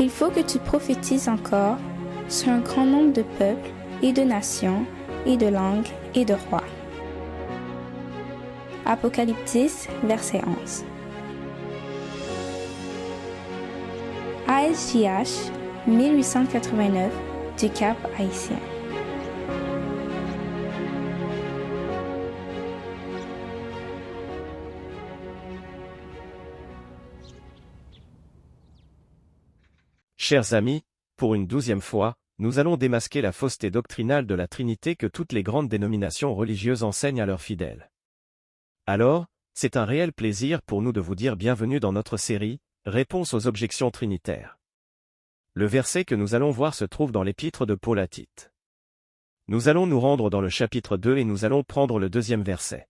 Il faut que tu prophétises encore sur un grand nombre de peuples et de nations et de langues et de rois. Apocalypse 10, verset 11. ASJH 1889 du Cap Haïtien. Chers amis, pour une 12e fois, nous allons démasquer la fausseté doctrinale de la Trinité que toutes les grandes dénominations religieuses enseignent à leurs fidèles. Alors, c'est un réel plaisir pour nous de vous dire bienvenue dans notre série « Réponse aux objections trinitaires ». Le verset que nous allons voir se trouve dans l'épître de Paul à Tite. Nous allons nous rendre dans le chapitre 2 et nous allons prendre le 2e verset.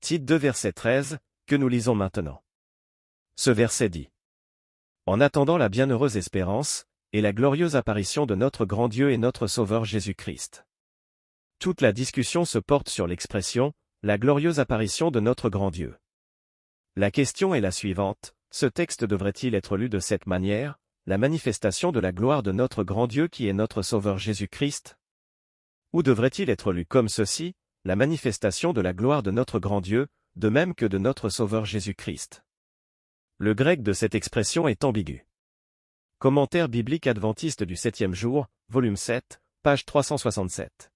Tite 2 verset 13, que nous lisons maintenant. Ce verset dit: En attendant la bienheureuse espérance, et la glorieuse apparition de notre grand Dieu et notre Sauveur Jésus-Christ. Toute la discussion se porte sur l'expression « la glorieuse apparition de notre grand Dieu ». La question est la suivante, ce texte devrait-il être lu de cette manière, la manifestation de la gloire de notre grand Dieu qui est notre Sauveur Jésus-Christ? Ou devrait-il être lu comme ceci, la manifestation de la gloire de notre grand Dieu, de même que de notre Sauveur Jésus-Christ? Le grec de cette expression est ambigu. Commentaire biblique adventiste du 7e jour, volume 7, page 367.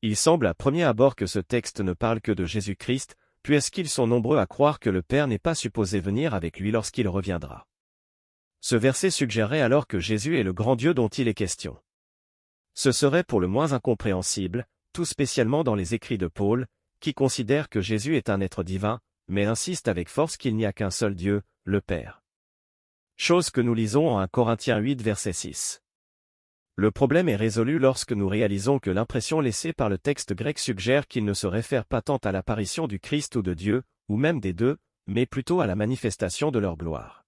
Il semble à premier abord que ce texte ne parle que de Jésus-Christ, puisqu'ils sont nombreux à croire que le Père n'est pas supposé venir avec lui lorsqu'il reviendra. Ce verset suggérerait alors que Jésus est le grand Dieu dont il est question. Ce serait pour le moins incompréhensible, tout spécialement dans les écrits de Paul, qui considère que Jésus est un être divin, mais insiste avec force qu'il n'y a qu'un seul Dieu, le Père. Chose que nous lisons en 1 Corinthiens 8 verset 6. Le problème est résolu lorsque nous réalisons que l'impression laissée par le texte grec suggère qu'il ne se réfère pas tant à l'apparition du Christ ou de Dieu, ou même des deux, mais plutôt à la manifestation de leur gloire.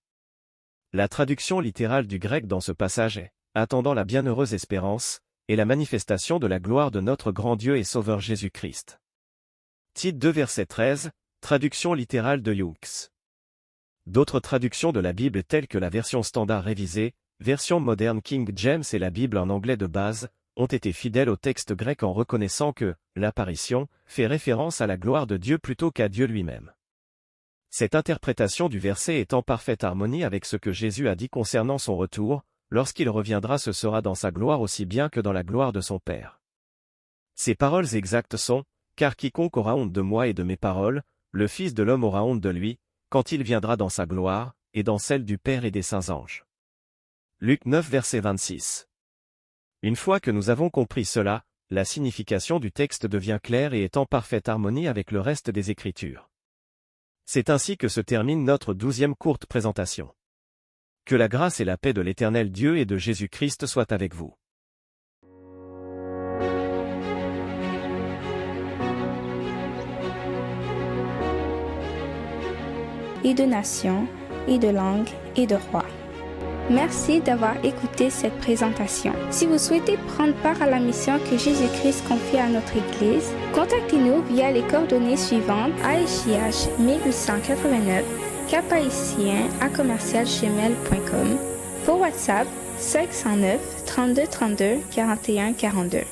La traduction littérale du grec dans ce passage est « attendant la bienheureuse espérance » et la manifestation de la gloire de notre grand Dieu et Sauveur Jésus-Christ. Tite 2 verset 13, traduction littérale de Hughes. D'autres traductions de la Bible telles que la version standard révisée, version moderne King James et la Bible en anglais de base, ont été fidèles au texte grec en reconnaissant que « l'apparition » fait référence à la gloire de Dieu plutôt qu'à Dieu lui-même. Cette interprétation du verset est en parfaite harmonie avec ce que Jésus a dit concernant son retour, lorsqu'il reviendra ce sera dans sa gloire aussi bien que dans la gloire de son Père. Ces paroles exactes sont « car quiconque aura honte de moi et de mes paroles, le Fils de l'homme aura honte de lui, quand il viendra dans sa gloire, et dans celle du Père et des saints anges. » Luc 9 verset 26. Une fois que nous avons compris cela, la signification du texte devient claire et est en parfaite harmonie avec le reste des Écritures. C'est ainsi que se termine notre 12e courte présentation. Que la grâce et la paix de l'Éternel Dieu et de Jésus-Christ soient avec vous. Et de nations, et de langues, et de rois. Merci d'avoir écouté cette présentation. Si vous souhaitez prendre part à la mission que Jésus-Christ confie à notre Église, contactez-nous via les coordonnées suivantes: ASJH 1889, caphaïtien@gmail.com, pour WhatsApp 509 32 32 41 42.